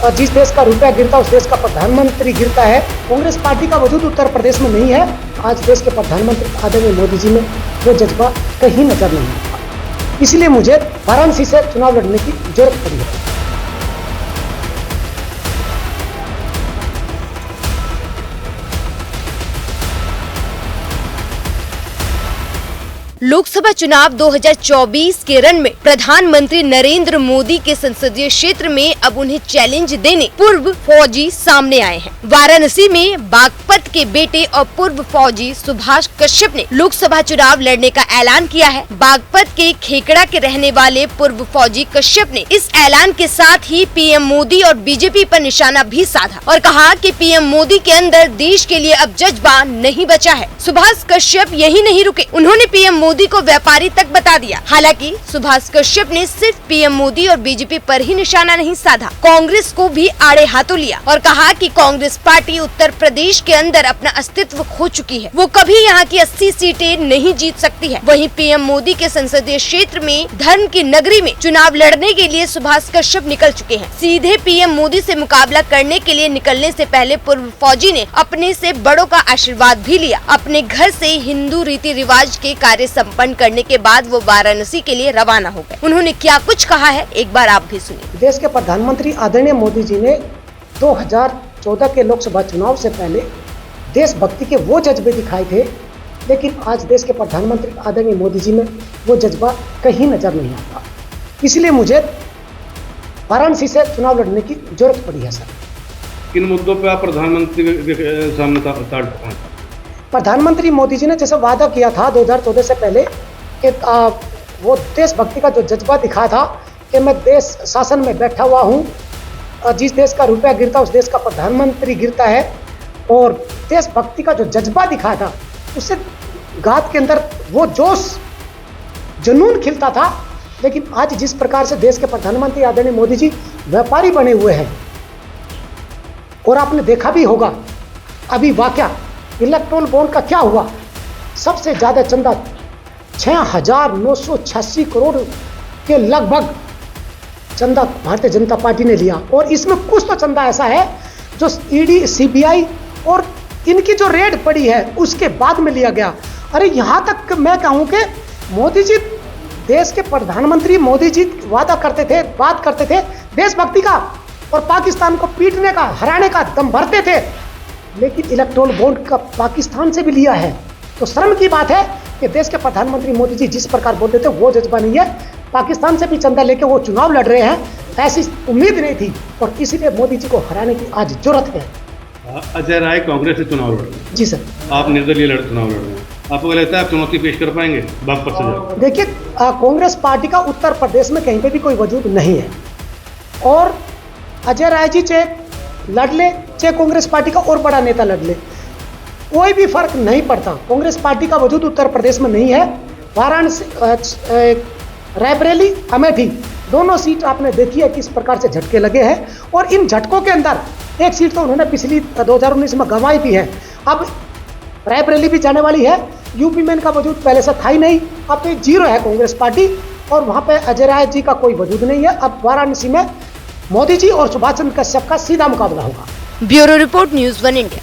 जिस देश का रुपया गिरता उस देश का प्रधानमंत्री गिरता है। कांग्रेस पार्टी का वजूद उत्तर प्रदेश में नहीं है। आज देश के प्रधानमंत्री आदरणीय मोदी जी में वो जज्बा कहीं नजर नहीं आता। इसलिए मुझे वाराणसी से चुनाव लड़ने की जरूरत पड़ी है। लोकसभा चुनाव 2024 के रण में प्रधानमंत्री नरेंद्र मोदी के संसदीय क्षेत्र में अब उन्हें चैलेंज देने पूर्व फौजी सामने आए हैं। वाराणसी में बागपत के बेटे और पूर्व फौजी सुभाष कश्यप ने लोकसभा चुनाव लड़ने का ऐलान किया है। बागपत के खेकड़ा के रहने वाले पूर्व फौजी कश्यप ने इस ऐलान के साथ ही पीएम मोदी और बीजेपी पर निशाना भी साधा और कहा कि पीएम मोदी के अंदर देश के लिए अब जज्बा नहीं बचा है। सुभाष कश्यप यही नहीं रुके, उन्होंने पीएम मोदी को व्यापारी तक बता दिया। हालांकि सुभाष कश्यप ने सिर्फ पीएम मोदी और बीजेपी पर ही निशाना नहीं साधा, कांग्रेस को भी आड़े हाथों लिया और कहा कि कांग्रेस पार्टी उत्तर प्रदेश के अंदर अपना अस्तित्व खो चुकी है, वो कभी यहाँ की 80 सीटें नहीं जीत सकती है। वहीं पीएम मोदी के संसदीय क्षेत्र में धर्म की नगरी में चुनाव लड़ने के लिए सुभाष कश्यप निकल चुके हैं। सीधे पीएम मोदी से मुकाबला करने के लिए निकलने से पहले पूर्व फौजी ने अपने से बड़ों का आशीर्वाद भी लिया। अपने घर से हिंदू रीति रिवाज के कार्य संपन्न करने के बाद वो वाराणसी के लिए रवाना हो गए। उन्होंने क्या कुछ कहा है, एक बार आप भी सुनिए। देश के प्रधानमंत्री आदरणीय मोदी जी ने 2014 के लोकसभा चुनाव से पहले देशभक्ति के वो जज्बे दिखाए थे, लेकिन आज देश के प्रधानमंत्री आदरणीय मोदी जी में वो जज्बा कहीं नजर नहीं आता। इसलिए मुझे वाराणसी से चुनाव लड़ने की जरूरत पड़ी है। सर, किन मुद्दों पे आप प्रधानमंत्री के सामने प्रधानमंत्री मोदी जी ने जैसे वादा किया था 2014 से पहले कि वो देशभक्ति का जो जज्बा दिखाया था कि मैं देश शासन में बैठा हुआ हूँ, जिस देश का रुपया गिरता उस देश का प्रधानमंत्री गिरता है, और देशभक्ति का जो जज्बा दिखाया था उससे गात के अंदर वो जोश जुनून खिलता था। लेकिन आज जिस प्रकार से देश के प्रधानमंत्री आदरणीय मोदी जी व्यापारी बने हुए हैं, और आपने देखा भी होगा अभी वाकया इलेक्ट्रोल बॉन्ड का क्या हुआ, सबसे ज्यादा चंदा 6,986 करोड़ के लगभग चंदा भारतीय जनता पार्टी ने लिया, और इसमें कुछ तो चंदा ऐसा है जो ईडी, सीबीआई और इनकी जो रेड पड़ी है उसके बाद में लिया गया। अरे यहां तक मैं कहूं कि मोदी जी, देश के प्रधानमंत्री मोदी जी वादा करते थे, बात करते थे देशभक्ति का और पाकिस्तान को पीटने का, हराने का दम भरते थे, लेकिन इलेक्ट्रोल बॉन्ड का पाकिस्तान से भी लिया है। तो शर्म की बात है कि देश के प्रधानमंत्री मोदी जी जिस प्रकार बोलते थे वो जज्बा नहीं है। पाकिस्तान से भी चंदा लेके वो चुनाव लड़ रहे हैं, ऐसी उम्मीद नहीं थी, और इसीलिए मोदी जी को हराने की आज जरूरत है। अजय राय कांग्रेस से चुनाव लड़ रहे हैं। जी सर, आप निर्दलीय चुनाव लड़ रहे हैं, आपको लगता है आप चुनौती पेश कर पाएंगे बागपत से? देखिए, कांग्रेस पार्टी का उत्तर प्रदेश में कहीं पे भी कोई वजूद नहीं है, और अजय राय जी चाहे लड़ ले, चाहे कांग्रेस पार्टी का और बड़ा नेता लड़ ले, कोई भी फर्क नहीं पड़ता। कांग्रेस पार्टी का वजूद उत्तर प्रदेश में नहीं है। वाराणसी, रायबरेली, अमेठी दोनों सीट आपने देखी है किस प्रकार से झटके लगे हैं, और इन झटकों के अंदर एक सीट तो उन्होंने पिछली 2019 में गंवाई भी है। अब रायबरेली भी जाने वाली है। यूपी में इनका वजूद पहले से था ही नहीं, अब तो जीरो है कांग्रेस पार्टी, और वहां पे अजय राय जी का कोई वजूद नहीं है। अब वाराणसी में मोदी जी और सुभाष चंद्र कश्यप का सीधा मुकाबला होगा। Bureau report, news 1 India.